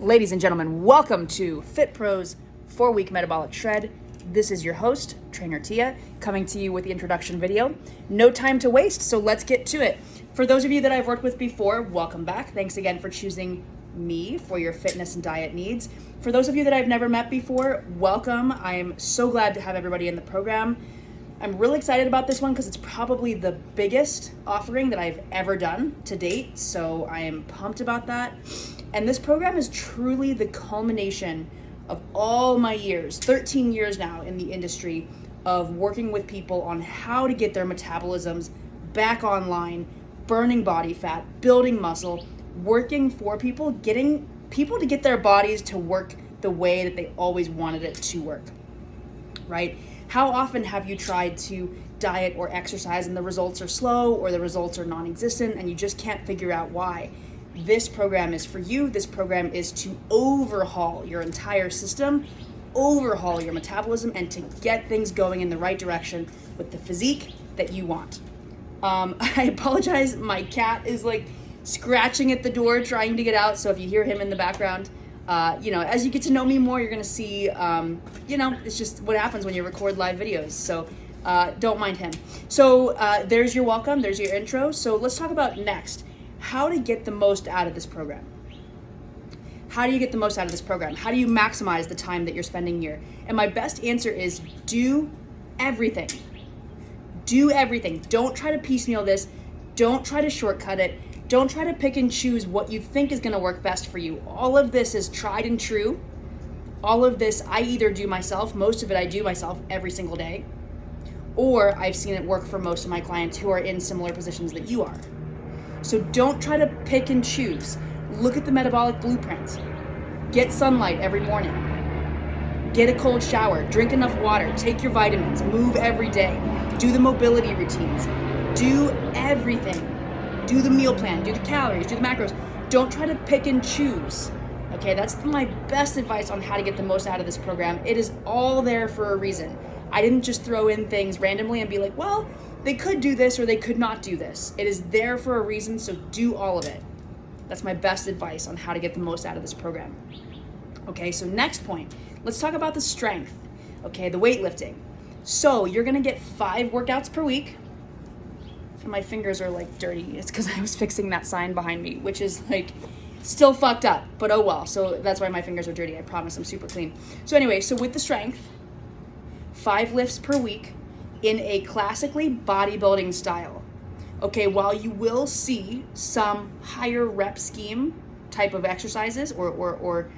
Ladies and gentlemen, welcome to FitPro's 4-week metabolic shred. This is your host, Trainer Tia, coming to you with the introduction video. No time to waste, so let's get to it. For those of you that I've worked with before, welcome back. Thanks again for choosing me for your fitness and diet needs. For those of you that I've never met before, welcome. I am so glad to have everybody in the program. I'm really excited about this one because it's probably the biggest offering that I've ever done to date, so I am pumped about that. And this program is truly the culmination of all my years, 13 years now in the industry, of working with people on how to get their metabolisms back online, burning body fat, building muscle, working for people, getting people to get their bodies to work the way that they always wanted it to work, right? How often have you tried to diet or exercise and the results are slow or the results are non-existent and you just can't figure out why? This program is for you. This program is to overhaul your entire system, overhaul your metabolism, and to get things going in the right direction with the physique that you want. I apologize, my cat is like scratching at the door trying to get out, so if you hear him in the background, as you get to know me more, you're gonna see, it's just what happens when you record live videos, so don't mind him. So there's your welcome, there's your intro. So let's talk about next, how to get the most out of this program. How do you get the most out of this program? How do you maximize the time that you're spending here? And my best answer is do everything. Do everything. Don't try to piecemeal this. Don't try to shortcut it. Don't try to pick and choose what you think is gonna work best for you. All of this is tried and true. All of this I either do myself, most of it I do myself every single day, or I've seen it work for most of my clients who are in similar positions that you are. So don't try to pick and choose. Look at the metabolic blueprint. Get sunlight every morning. Get a cold shower, drink enough water, take your vitamins, move every day, do the mobility routines, do everything. Do the meal plan, do the calories, do the macros. Don't try to pick and choose. Okay, that's my best advice on how to get the most out of this program. It is all there for a reason. I didn't just throw in things randomly and be like, well, they could do this or they could not do this. It is there for a reason, so do all of it. That's my best advice on how to get the most out of this program. Okay, so next point, let's talk about the strength, okay, the weightlifting. So you're gonna get 5 workouts per week. And my fingers are like dirty. It's because I was fixing that sign behind me, which is like still fucked up, but oh well. So that's why my fingers are dirty. I promise I'm super clean. So anyway, so with the strength, 5 lifts per week in a classically bodybuilding style. Okay, while you will see some higher rep scheme type of exercises or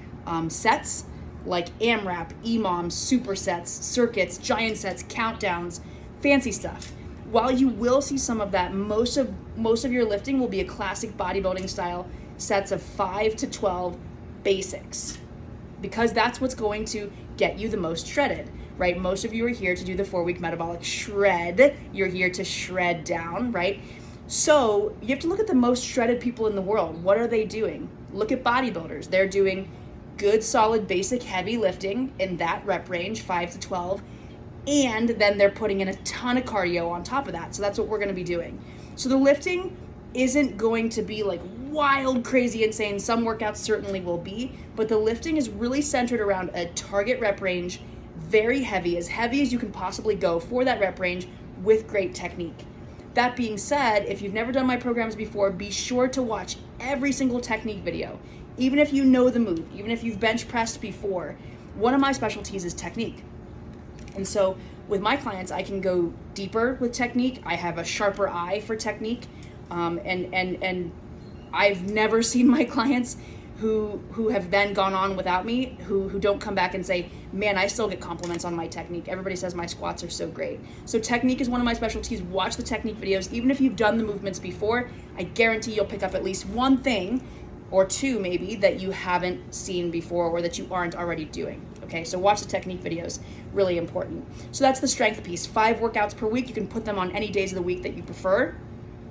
sets like AMRAP, EMOM, supersets, circuits, giant sets, countdowns, fancy stuff. While you will see some of that, most of your lifting will be a classic bodybuilding style sets of 5 to 12 basics, because that's what's going to get you the most shredded, right? Most of you are here to do the 4-week metabolic shred. You're here to shred down, right? So you have to look at the most shredded people in the world. What are they doing? Look at bodybuilders. They're doing good, solid, basic, heavy lifting in that rep range, 5 to 12. And then they're putting in a ton of cardio on top of that. So that's what we're gonna be doing. So the lifting isn't going to be like wild, crazy, insane. Some workouts certainly will be, but the lifting is really centered around a target rep range, very heavy as you can possibly go for that rep range with great technique. That being said, if you've never done my programs before, be sure to watch every single technique video. Even if you know the move, even if you've bench pressed before, one of my specialties is technique. And so with my clients, I can go deeper with technique. I have a sharper eye for technique. And I've never seen my clients who have then gone on without me, who don't come back and say, man, I still get compliments on my technique. Everybody says my squats are so great. So technique is one of my specialties. Watch the technique videos. Even if you've done the movements before, I guarantee you'll pick up at least one thing or two maybe that you haven't seen before or that you aren't already doing. Okay, so watch the technique videos, really important. So that's the strength piece. 5 workouts per week. You can put them on any days of the week that you prefer.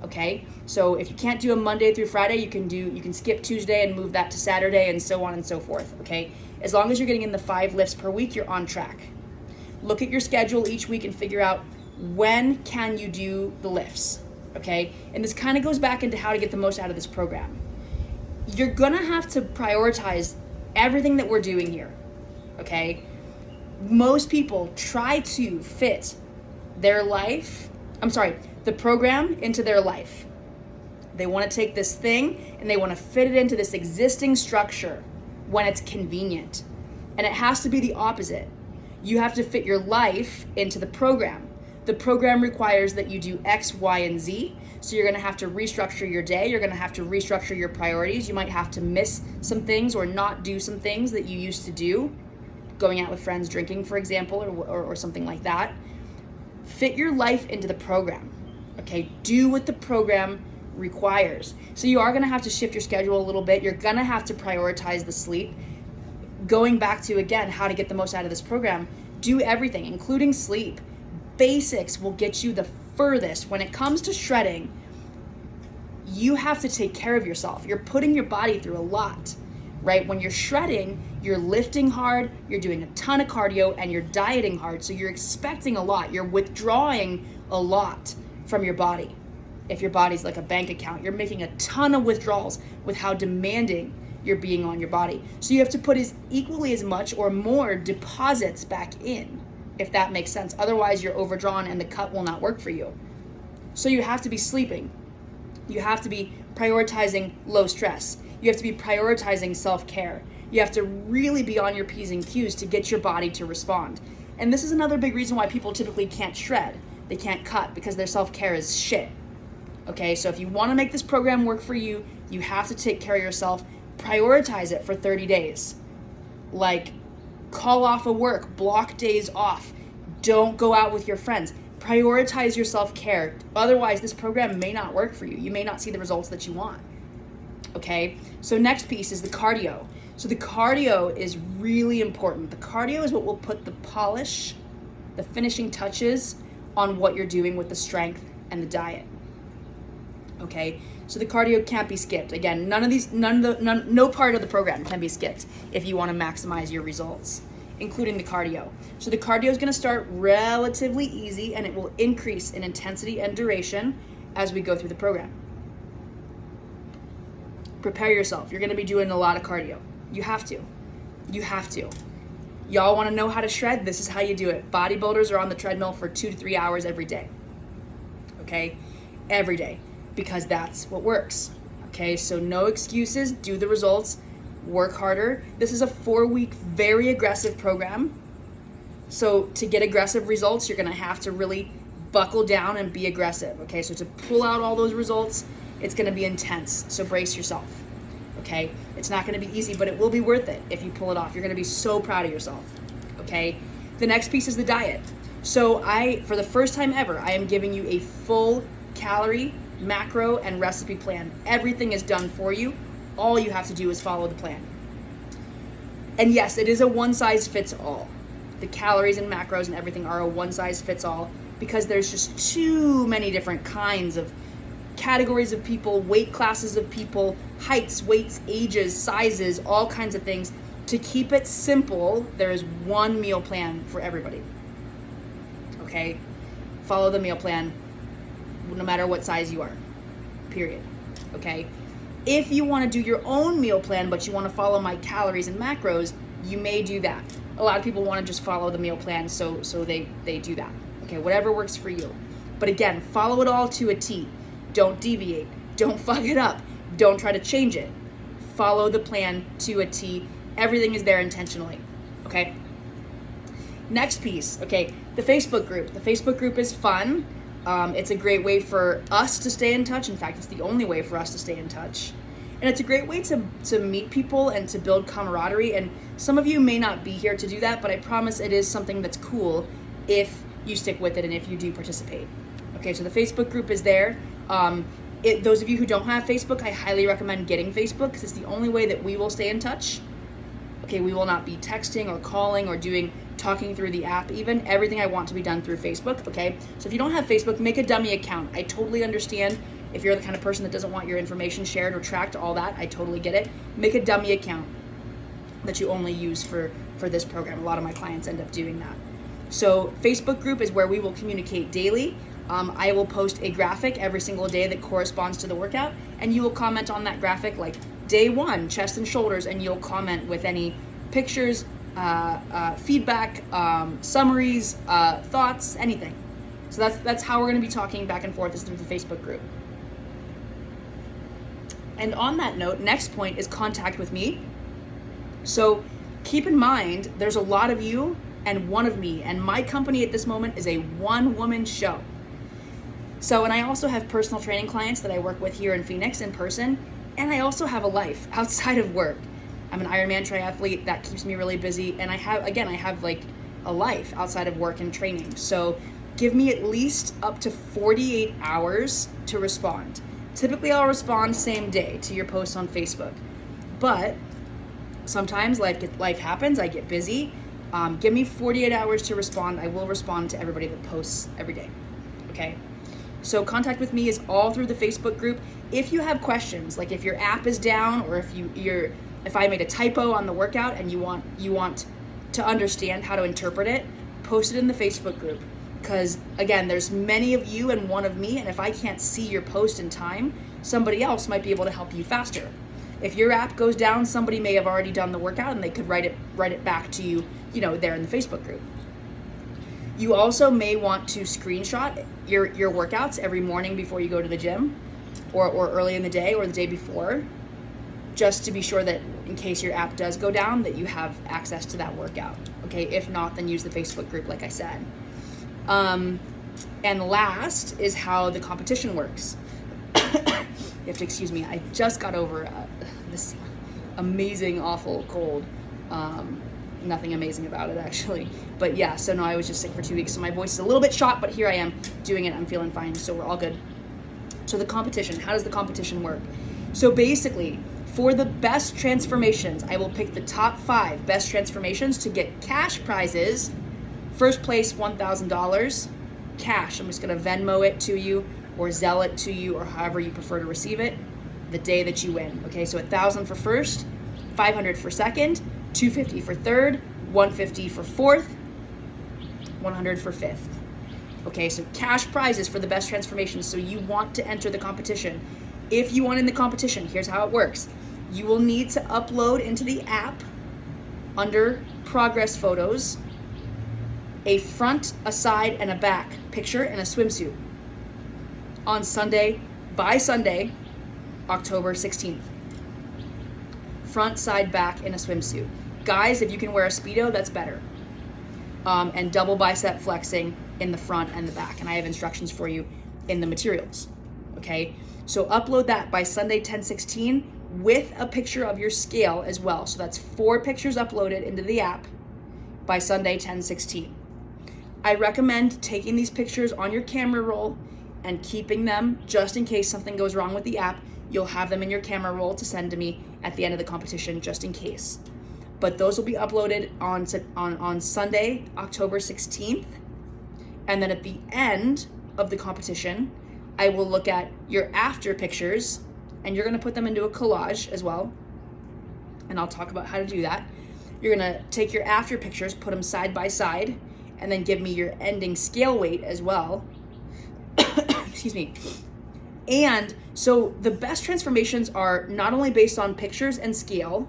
Okay, so if you can't do a Monday through Friday, you can skip Tuesday and move that to Saturday and so on and so forth. Okay, as long as you're getting in the 5 lifts per week, you're on track. Look at your schedule each week and figure out when can you do the lifts. Okay, and this kind of goes back into how to get the most out of this program. You're gonna have to prioritize everything that we're doing here, okay? Most people try to fit the program into their life. They want to take this thing and they want to fit it into this existing structure when it's convenient. And it has to be the opposite. You have to fit your life into the program. The program requires that you do X, Y, and Z. So you're going to have to restructure your day. You're going to have to restructure your priorities. You might have to miss some things or not do some things that you used to do. Going out with friends, drinking, for example, or something like that. Fit your life into the program, okay? Do what the program requires. So you are gonna have to shift your schedule a little bit. You're gonna have to prioritize the sleep. Going back to, again, how to get the most out of this program, do everything, including sleep. Basics will get you the furthest. When it comes to shredding, you have to take care of yourself. You're putting your body through a lot, right? When you're shredding, you're lifting hard, you're doing a ton of cardio, and you're dieting hard. So you're expecting a lot. You're withdrawing a lot from your body. If your body's like a bank account, you're making a ton of withdrawals with how demanding you're being on your body. So you have to put equally as much or more deposits back in, if that makes sense. Otherwise, you're overdrawn and the cut will not work for you. So you have to be sleeping. You have to be prioritizing low stress. You have to be prioritizing self-care. You have to really be on your P's and Q's to get your body to respond. And this is another big reason why people typically can't shred. They can't cut because their self-care is shit. Okay, so if you want to make this program work for you, you have to take care of yourself. Prioritize it for 30 days. Like, call off of work, block days off. Don't go out with your friends. Prioritize your self-care. Otherwise, this program may not work for you. You may not see the results that you want. Okay, so next piece is the cardio. So the cardio is really important. The cardio is what will put the polish, the finishing touches on what you're doing with the strength and the diet. Okay, so the cardio can't be skipped. Again, no part of the program can be skipped if you want to maximize your results, including the cardio. So the cardio is going to start relatively easy and it will increase in intensity and duration as we go through the program. Prepare yourself. You're going to be doing a lot of cardio. You have to. Y'all want to know how to shred? This is how you do it. Bodybuilders are on the treadmill for 2 to 3 hours every day. Okay? Every day. Because that's what works. Okay? So no excuses. Do the results. Work harder. This is a 4-week, very aggressive program. So to get aggressive results, you're going to have to really buckle down and be aggressive. Okay? So to pull out all those results, it's going to be intense. So brace yourself. Okay? It's not going to be easy, but it will be worth it if you pull it off. You're going to be so proud of yourself. Okay? The next piece is the diet. So for the first time ever, I am giving you a full calorie, macro, and recipe plan. Everything is done for you. All you have to do is follow the plan. And yes, it is a one-size-fits-all. The calories and macros and everything are a one-size-fits-all because there's just too many different kinds of categories of people, weight classes of people, heights, weights, ages, sizes, all kinds of things. To keep it simple, there is one meal plan for everybody. Okay? Follow the meal plan no matter what size you are. Period. Okay? If you want to do your own meal plan, but you want to follow my calories and macros, you may do that. A lot of people want to just follow the meal plan, so they do that. Okay, whatever works for you. But again, follow it all to a T. Don't deviate. Don't fuck it up. Don't try to change it. Follow the plan to a T. Everything is there intentionally. Okay? Next piece, okay, the Facebook group. The Facebook group is fun. It's a great way for us to stay in touch. In fact, it's the only way for us to stay in touch. And it's a great way to meet people and to build camaraderie. And some of you may not be here to do that, but I promise it is something that's cool if you stick with it and if you do participate. Okay, so the Facebook group is there. Those of you who don't have Facebook, I highly recommend getting Facebook because it's the only way that we will stay in touch. Okay, we will not be texting or calling or talking through the app even. Everything I want to be done through Facebook, okay? So if you don't have Facebook, make a dummy account. I totally understand if you're the kind of person that doesn't want your information shared or tracked, all that, I totally get it. Make a dummy account that you only use for this program. A lot of my clients end up doing that. So Facebook group is where we will communicate daily. I will post a graphic every single day that corresponds to the workout, and you will comment on that graphic like day 1, chest and shoulders, and you'll comment with any pictures, feedback, summaries, thoughts, anything. So that's how we're going to be talking back and forth, is through the Facebook group. And on that note, next point is contact with me. So keep in mind, there's a lot of you and one of me, and my company at this moment is a one-woman show. So, and I also have personal training clients that I work with here in Phoenix in person, and I also have a life outside of work. I'm an Ironman triathlete, that keeps me really busy, and I have like a life outside of work and training. So give me at least up to 48 hours to respond. Typically I'll respond same day to your posts on Facebook, but sometimes life happens, I get busy. Give me 48 hours to respond. I will respond to everybody that posts every day, okay? So contact with me is all through the Facebook group. If you have questions, like if your app is down, or if I made a typo on the workout and you want to understand how to interpret it, post it in the Facebook group. Because again, there's many of you and one of me, and if I can't see your post in time, somebody else might be able to help you faster. If your app goes down, somebody may have already done the workout and they could write it back to you, there in the Facebook group. You also may want to screenshot your workouts every morning before you go to the gym, or early in the day or the day before, just to be sure that in case your app does go down, that you have access to that workout. Okay, if not, then use the Facebook group like I said. And last is how the competition works. You have to excuse me, I just got over this amazing, awful cold. Nothing amazing about it actually. But yeah, so no, I was just sick for 2 weeks, so my voice is a little bit shot, but here I am doing it. I'm feeling fine, so we're all good. So the competition, how does the competition work? So basically, for the best transformations, I will pick the top 5 best transformations to get cash prizes. First place, $1,000 cash. I'm just gonna Venmo it to you or Zelle it to you, or however you prefer to receive it, the day that you win. Okay, so $1,000 for first, $500 for second, $250 for third, $150 for fourth, $100 for fifth. Okay, so cash prizes for the best transformations. So you want to enter the competition. If you want in the competition, here's how it works. You will need to upload into the app under progress photos a front, a side, and a back picture in a swimsuit on Sunday, by Sunday, October 16th. Front, side, back in a swimsuit. Guys, if you can wear a Speedo, that's better. And double bicep flexing in the front and the back. And I have instructions for you in the materials, okay? So upload that by Sunday, 10/16, with a picture of your scale as well. So that's 4 pictures uploaded into the app by Sunday, 10/16. I recommend taking these pictures on your camera roll and keeping them just in case something goes wrong with the app. You'll have them in your camera roll to send to me at the end of the competition, just in case. But those will be uploaded on Sunday, October 16th. And then at the end of the competition, I will look at your after pictures, and you're gonna put them into a collage as well. And I'll talk about how to do that. You're gonna take your after pictures, put them side by side, and then give me your ending scale weight as well. Excuse me. And so the best transformations are not only based on pictures and scale,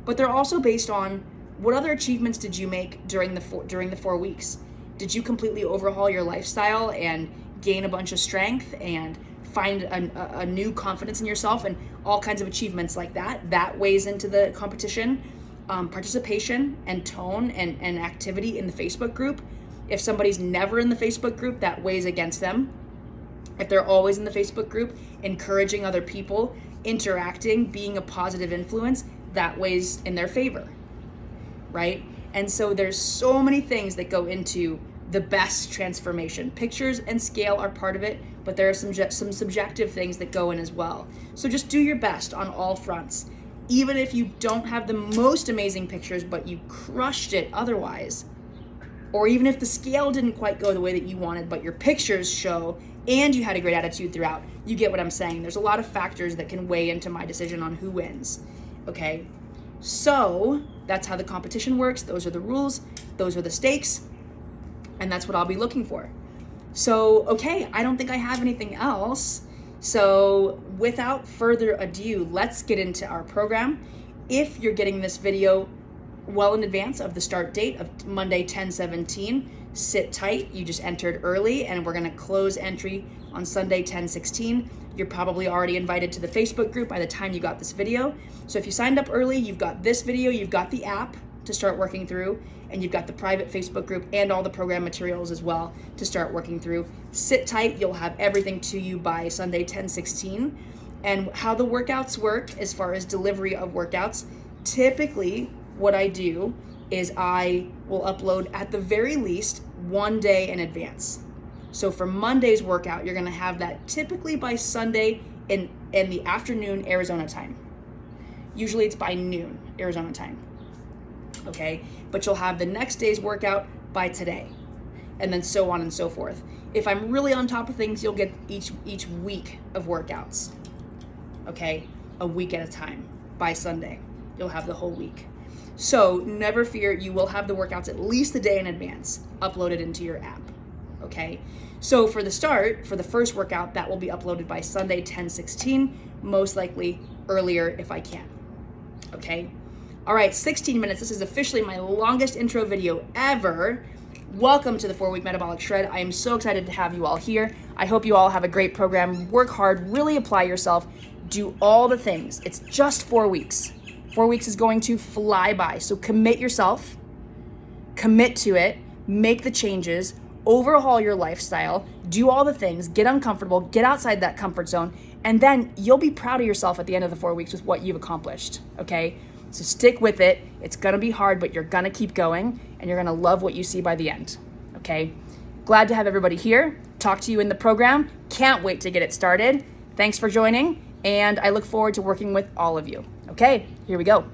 but they're also based on what other achievements did you make during the 4 weeks? Did you completely overhaul your lifestyle and gain a bunch of strength and find a new confidence in yourself, and all kinds of achievements like that? That weighs into the competition. Participation and tone and activity in the Facebook group. If somebody's never in the Facebook group, that weighs against them. If they're always in the Facebook group, encouraging other people, interacting, being a positive influence, that weighs in their favor, right? And so there's so many things that go into the best transformation. Pictures and scale are part of it, but there are some subjective things that go in as well. So just do your best on all fronts. Even if you don't have the most amazing pictures, but you crushed it otherwise, or even if the scale didn't quite go the way that you wanted, but your pictures show and you had a great attitude throughout, you get what I'm saying. There's a lot of factors that can weigh into my decision on who wins, okay? So that's how the competition works. Those are the rules, those are the stakes, and that's what I'll be looking for. So, okay, I don't think I have anything else. So without further ado, let's get into our program. If you're getting this video well in advance of the start date of Monday 10/17, sit tight. You just entered early, and we're going to close entry on Sunday 10/16. You're probably already invited to the Facebook group by the time you got this video. So if you signed up early, you've got this video, you've got the app to start working through, and you've got the private Facebook group and all the program materials as well to start working through. Sit tight, you'll have everything to you by Sunday 10/16. And how the workouts work as far as delivery of workouts, typically what I do is I will upload at the very least one day in advance. So for Monday's workout, you're gonna have that typically by Sunday in the afternoon, Arizona time. Usually it's by noon, Arizona time. Okay, but you'll have the next day's workout by today, and then so on and so forth. If I'm really on top of things, you'll get each week of workouts. Okay, a week at a time. By Sunday, you'll have the whole week. So never fear, you will have the workouts at least a day in advance uploaded into your app. Okay, so for the start, for the first workout, that will be uploaded by Sunday 10/16, most likely earlier if I can. Okay. All right, 16 minutes. This is officially my longest intro video ever. Welcome to the 4-Week Metabolic Shred. I am so excited to have you all here. I hope you all have a great program. Work hard, really apply yourself, do all the things. It's just 4 weeks. 4 weeks is going to fly by. So commit yourself, commit to it, make the changes, overhaul your lifestyle, do all the things, get uncomfortable, get outside that comfort zone, and then you'll be proud of yourself at the end of the 4 weeks with what you've accomplished, okay? So stick with it. It's gonna be hard, but you're gonna keep going, and you're gonna love what you see by the end, okay? Glad to have everybody here. Talk to you in the program. Can't wait to get it started. Thanks for joining, and I look forward to working with all of you. Okay, here we go.